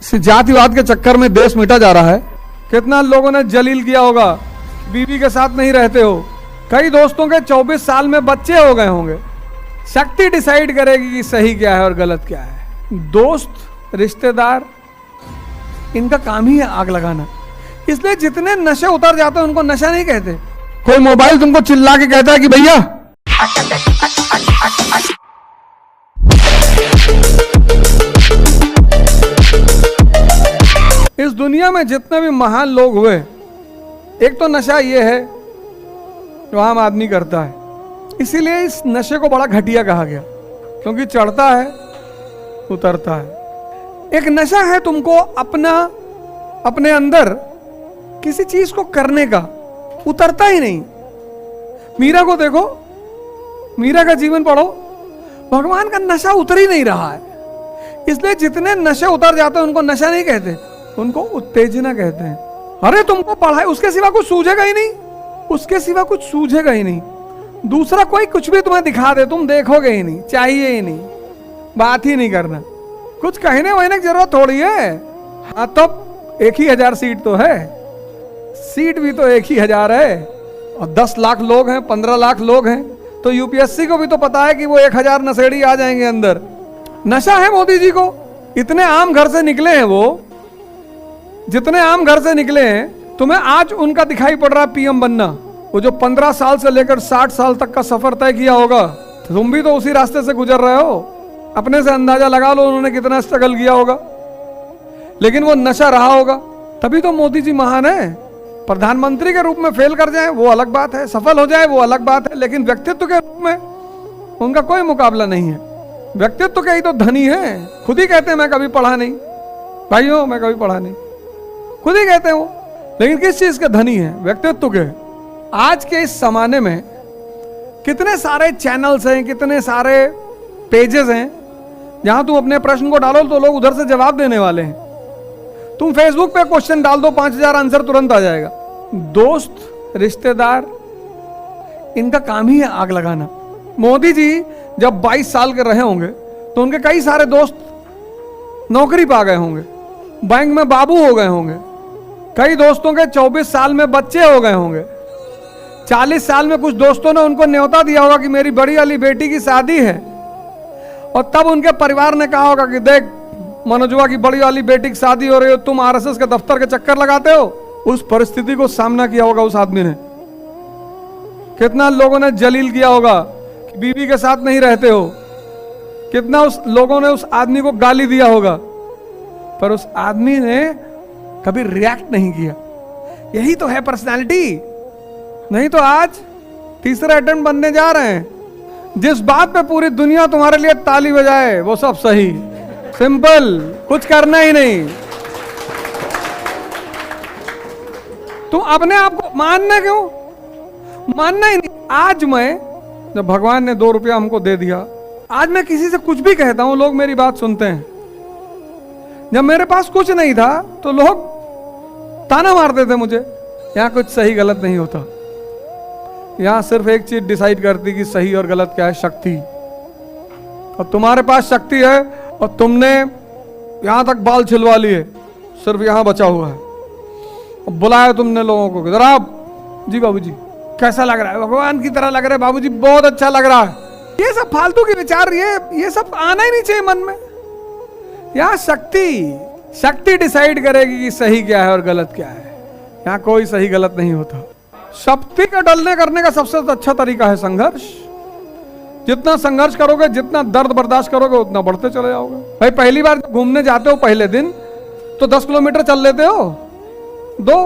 इस जातिवाद के चक्कर में देश मिटा जा रहा है। कितना लोगों ने जलील किया होगा, बीवी के साथ नहीं रहते हो। कई दोस्तों के 24 साल में बच्चे हो गए होंगे। शक्ति डिसाइड करेगी कि सही क्या है और गलत क्या है। दोस्त रिश्तेदार इनका काम ही है आग लगाना। इसलिए जितने नशे उतर जाते हैं उनको नशा नहीं कहते। कोई मोबाइल तुमको चिल्ला के कहता है कि भैया इस दुनिया में जितने भी महान लोग हुए, एक तो नशा ये है जो आम आदमी करता है। इसीलिए इस नशे को बड़ा घटिया कहा गया, क्योंकि चढ़ता है उतरता है। एक नशा है तुमको अपने अंदर किसी चीज को करने का, उतरता ही नहीं। मीरा को देखो, मीरा का जीवन पढ़ो, भगवान का नशा उतर ही नहीं रहा है। इसलिए जितने नशे उतर जाते हैं उनको नशा नहीं कहते, उनको उत्तेजना कहते हैं। अरे तुमको पढ़ाई, उसके सिवा कुछ सूझेगा ही नहीं, उसके सिवा कुछ सूझेगा ही नहीं। दूसरा कोई कुछ भी तुम्हें दिखा दे, तुम देखोगे ही नहीं, चाहिए ही नहीं, बात ही नहीं करना। कुछ कहने वहने की जरूरत थोड़ी है। हाँ तब 1,000 सीट तो है, सीट भी तो 1,000 है, और 10 लाख लोग हैं, 15 लाख लोग हैं, तो यूपीएससी को भी तो पता है कि वो 1,000 नशेड़ी आ जाएंगे अंदर। नशा है मोदी जी को। इतने आम घर से निकले हैं वो, जितने आम घर से निकले हैं, तुम्हें आज उनका दिखाई पड़ रहा है पीएम बनना। वो जो 15 साल से लेकर 60 साल तक का सफर तय किया होगा, तुम भी तो उसी रास्ते से गुजर रहे हो। अपने से अंदाजा लगा लो उन्होंने कितना स्ट्रगल किया होगा। लेकिन वो नशा रहा होगा, तभी तो मोदी जी महान है। प्रधानमंत्री के रूप में फेल कर जाए वो अलग बात है, सफल हो जाए वो अलग बात है, लेकिन व्यक्तित्व के रूप में उनका कोई मुकाबला नहीं है। व्यक्तित्व के ही तो धनी है। खुद ही कहते हैं मैं कभी पढ़ा नहीं, भाइयों मैं कभी पढ़ा नहीं, खुद ही कहते हैं वो। लेकिन किस चीज के धनी है? व्यक्तित्व के। आज के इस जमाने में कितने सारे चैनल्स हैं, कितने सारे पेजेस हैं, जहां तुम अपने प्रश्न को डालो तो लोग उधर से जवाब देने वाले हैं। तुम फेसबुक पे क्वेश्चन डाल दो, 5,000 आंसर तुरंत आ जाएगा। दोस्त रिश्तेदार इनका काम ही है आग लगाना। मोदी जी जब 22 साल के रहे होंगे तो उनके कई सारे दोस्त नौकरी पा गए होंगे, बैंक में बाबू हो गए होंगे। कई दोस्तों के 24 साल में बच्चे हो गए होंगे। 40 साल में कुछ दोस्तों ने उनको न्योता दिया होगा कि मेरी बड़ी वाली बेटी की शादी है, और तब उनके परिवार ने कहा होगा कि देख मनोजवा की बड़ी वाली बेटी की शादी हो रही हो, तुम आरएसएस के दफ्तर के चक्कर लगाते हो। उस परिस्थिति को सामना किया होगा उस आदमी ने। कितना लोगों ने जलील किया होगा कि बीवी के साथ नहीं रहते हो। कितना लोगों ने उस आदमी को गाली दिया होगा, पर उस आदमी ने कभी रिएक्ट नहीं किया। यही तो है पर्सनालिटी। नहीं तो आज तीसरे अटेम्प्ट बनने जा रहे हैं। जिस बात पे पूरी दुनिया तुम्हारे लिए ताली बजाए वो सब सही, सिंपल, कुछ करना ही नहीं। तुम अपने आप को मानना क्यों? मानना ही नहीं। आज मैं, जब भगवान ने 2 रुपया हमको दे दिया, आज मैं किसी से कुछ भी कहता हूं, लोग मेरी बात सुनते हैं। जब मेरे पास कुछ नहीं था तो लोग ताना मारते थे मुझे। यहां कुछ सही गलत नहीं होता। यहां सिर्फ एक चीज डिसाइड करती कि सही और गलत क्या है, शक्ति। और तुम्हारे पास शक्ति है और तुमने यहां तक बाल छिलवा लिए, सिर्फ यहां बचा हुआ है। और बुलाया तुमने लोगों को, जरा जी बाबूजी कैसा लग रहा है? भगवान की तरह लग रहा है बाबूजी, बहुत अच्छा लग रहा है। ये सब फालतू के विचार, ये सब आना ही नहीं चाहिए मन में। यहां शक्ति डिसाइड करेगी कि सही क्या है और गलत क्या है। यहां कोई सही गलत नहीं होता। शक्ति के डलने करने का सबसे अच्छा तरीका है संघर्ष। जितना संघर्ष करोगे, जितना दर्द बर्दाश्त करोगे, उतना बढ़ते चले जाओगे। भाई पहली बार घूमने जाते हो पहले दिन तो 10 किलोमीटर चल लेते हो, 2,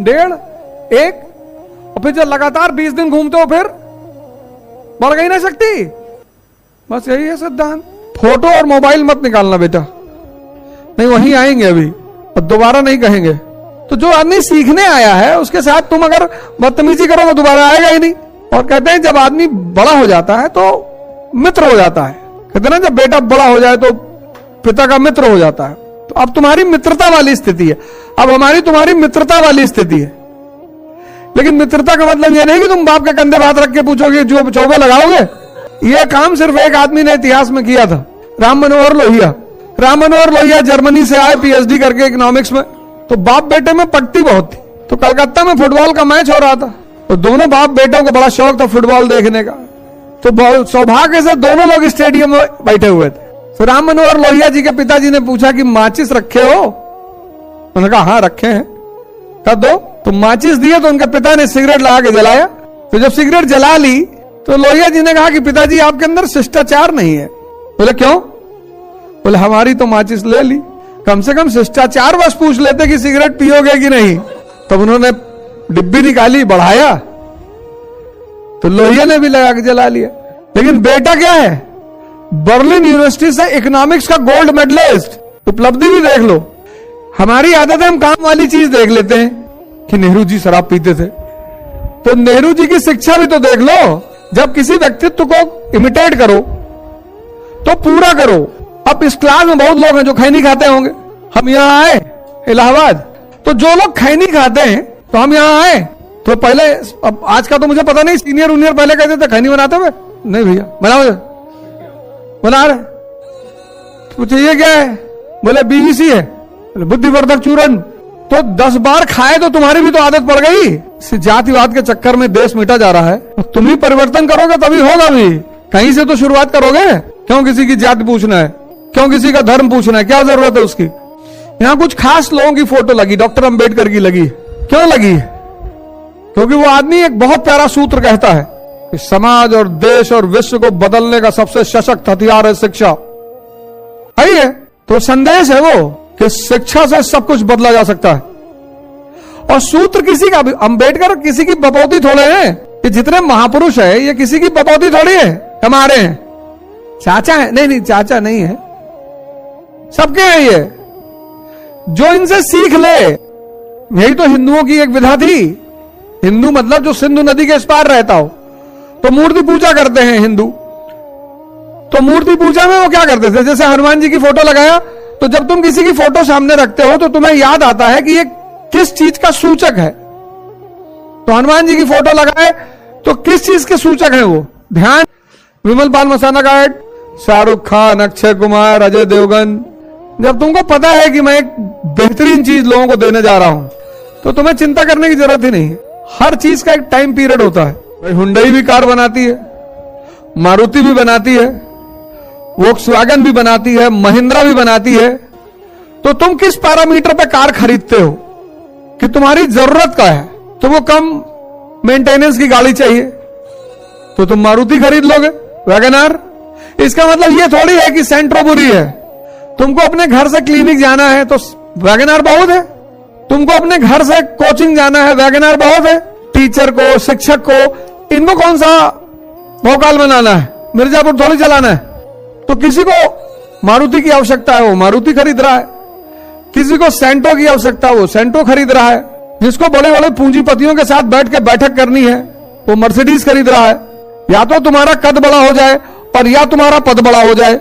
1.5, 1, और फिर जब लगातार 20 दिन घूमते हो फिर बढ़ गई ना शक्ति। बस यही है सिद्धांत। फोटो और मोबाइल मत निकालना बेटा, नहीं वहीं आएंगे अभी और दोबारा नहीं कहेंगे। तो जो आदमी सीखने आया है उसके साथ तुम अगर बदतमीजी करो तो दोबारा आएगा ही नहीं। और कहते हैं जब आदमी बड़ा हो जाता है तो मित्र हो जाता है। कहते हैं ना जब बेटा बड़ा हो जाए तो पिता का मित्र हो जाता है। तो अब तुम्हारी मित्रता वाली स्थिति है, अब हमारी तुम्हारी मित्रता वाली स्थिति है। लेकिन मित्रता का मतलब यह नहीं कि तुम बाप के कंधे हाथ रख के पूछोगे जो चौके लगाओगे। यह काम सिर्फ एक आदमी ने इतिहास में किया था, राम मनोहर लोहिया। राम मनोहर लोहिया जर्मनी से आए पीएचडी करके इकोनॉमिक्स में, तो बाप बेटे में पटती बहुत थी। तो कलकत्ता में फुटबॉल का मैच हो रहा था, तो दोनों बाप बेटों को बड़ा शौक था फुटबॉल देखने का। तो सौभाग्य से दोनों लोग स्टेडियम में बैठे हुए थे। तो राम मनोहर लोहिया जी के पिताजी ने पूछा कि माचिस रखे हो? उन्होंने कहा हाँ रखे हैं। कहा दो। तो माचिस दिए तो उनके पिता ने सिगरेट लगा के जलाया। तो जब सिगरेट जला ली तो लोहिया जी ने कहा कि पिताजी आपके अंदर शिष्टाचार नहीं है। बोले क्यों? बोले हमारी तो माचिस ले ली, कम से कम शिष्टाचार बस पूछ लेते कि सिगरेट पियोगे कि नहीं। तब उन्होंने डिब्बी निकाली, बढ़ाया, तो लोहिया ने भी लगा के जला लिया। लेकिन बेटा क्या है, बर्लिन यूनिवर्सिटी से इकोनॉमिक्स का गोल्ड मेडलिस्ट, उपलब्धि भी देख लो। हमारी आदत है हम काम वाली चीज देख लेते हैं कि नेहरू जी शराब पीते थे, तो नेहरू जी की शिक्षा भी तो देख लो। जब किसी व्यक्तित्व को इमिटेट करो तो पूरा करो। अब इस क्लास में बहुत लोग हैं जो खैनी खाते होंगे। हम यहां आए इलाहाबाद, तो जो लोग खैनी खाते हैं तो हम यहां आए तो पहले, अब आज का तो मुझे पता नहीं, सीनियर जूनियर पहले कहते थे खैनी बनाते हुए, नहीं भैया बना रहे। पूछे ये क्या है? बोले बीवीसी है। बुद्धिवर्धक चूर्ण। तो 10 बार खाए तो तुम्हारी भी तो आदत पड़ गई। जातिवाद के चक्कर में देश मिटा जा रहा है, तुम ही परिवर्तन करोगे तभी होगा भी। कहीं से तो शुरुआत करोगे। क्यों किसी की जाति पूछना है, क्यों किसी का धर्म पूछना है, क्या जरूरत है उसकी? यहां कुछ खास लोगों की फोटो लगी, डॉक्टर अंबेडकर की लगी। क्यों लगी? क्योंकि वो आदमी एक बहुत प्यारा सूत्र कहता है कि समाज और देश और विश्व को बदलने का सबसे सशक्त हथियार है शिक्षा। है तो संदेश है वो कि शिक्षा से सब कुछ बदला जा सकता है। और सूत्र किसी का भी, अंबेडकर किसी की बपौती थोड़े हैं। ये जितने महापुरुष है ये किसी की बपौती थोड़ी है, हमारे हैं। चाचा है? नहीं, चाचा नहीं है, सबके हैं ये। जो इनसे सीख ले, यही तो हिंदुओं की एक विधा थी। हिंदू मतलब जो सिंधु नदी के इस पार रहता हो। तो मूर्ति पूजा करते हैं हिंदू, तो मूर्ति पूजा में वो क्या करते थे, जैसे हनुमान जी की फोटो लगाया, तो जब तुम किसी की फोटो सामने रखते हो तो तुम्हें याद आता है कि ये किस चीज का सूचक है। तो हनुमान जी की फोटो लगाए तो किस चीज के सूचक है वो? ध्यान। विमल पाल मसाना गाइड, शाहरुख खान, अक्षय कुमार, अजय देवगन। जब तुमको पता है कि मैं एक बेहतरीन चीज लोगों को देने जा रहा हूं तो तुम्हें चिंता करने की जरूरत ही नहीं है। हर चीज का एक टाइम पीरियड होता है। भाई हुंडई भी कार बनाती है, मारुति भी बनाती है, वोक्सवैगन भी बनाती है, महिंद्रा भी बनाती है। तो तुम किस पैरामीटर पे कार खरीदते हो कि तुम्हारी जरूरत का है? तो वो कम मेंटेनेंस की गाड़ी चाहिए तो तुम मारुति खरीद लोगे, वैगनआर। इसका मतलब ये थोड़ी है कि सेंट्रो बुरी है। तुमको अपने घर से क्लिनिक जाना है तो वैगनआर बहुत है। तुमको अपने घर से कोचिंग जाना है, वैगनआर बहुत है। टीचर को, शिक्षक को, इनको कौन सा भोकाल बनाना है, मिर्जापुर थोड़ी चलाना है। तो किसी को मारुति की आवश्यकता है वो मारुति खरीद रहा है, किसी को सेंटो की आवश्यकता है वो सेंटो खरीद रहा है, जिसको बड़े बड़े पूंजीपतियों के साथ बैठ के बैठक करनी है वो मर्सिडीज खरीद रहा है। या तो तुम्हारा कद बड़ा हो जाए और या तुम्हारा पद बड़ा हो जाए।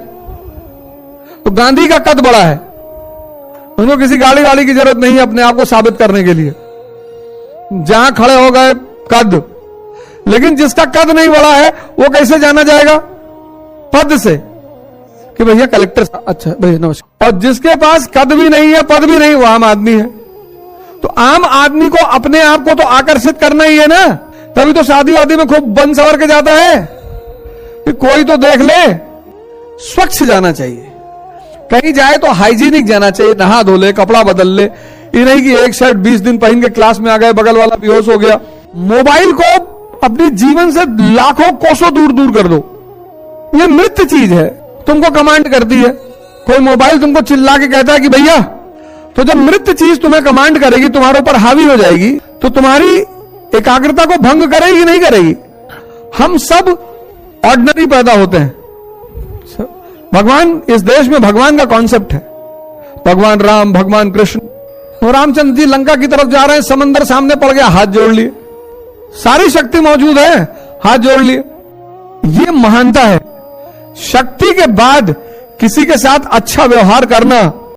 तो गांधी का कद बड़ा है, उनको किसी गाड़ी वाली की जरूरत नहीं है अपने आप को साबित करने के लिए। जहां खड़े हो गए कद। लेकिन जिसका कद नहीं बड़ा है वो कैसे जाना जाएगा? पद से कि भैया कलेक्टर, अच्छा भैया नमस्कार। और जिसके पास कद भी नहीं है, पद भी नहीं, वो आम आदमी है। तो आम आदमी को अपने आप को तो आकर्षित करना ही है ना। तभी तो शादी वादी में खूब बन सवर के जाता है कि कोई तो देख ले। स्वच्छ जाना चाहिए, कहीं जाए तो हाइजीनिक जाना चाहिए, नहा धो ले, कपड़ा बदल ले। ये नहीं कि एक शर्ट 20 दिन पहन के क्लास में आ गए, बगल वाला बेहोश हो गया। मोबाइल को अपने जीवन से लाखों कोसों दूर दूर कर दो। ये मृत चीज है, तुमको कमांड करती है। कोई मोबाइल तुमको चिल्ला के कहता है कि भैया, तो जब मृत चीज तुम्हें कमांड करेगी, तुम्हारे ऊपर हावी हो जाएगी, तो तुम्हारी एकाग्रता को भंग करेगी नहीं करेगी? हम सब ऑर्डिनरी पैदा होते हैं। भगवान, इस देश में भगवान का कॉन्सेप्ट है। भगवान राम, भगवान कृष्ण। और रामचंद्र जी लंका की तरफ जा रहे हैं, समंदर सामने पड़ गया, हाथ जोड़ लिए। सारी शक्ति मौजूद है, हाथ जोड़ लिए। ये महानता है। शक्ति के बाद किसी के साथ अच्छा व्यवहार करना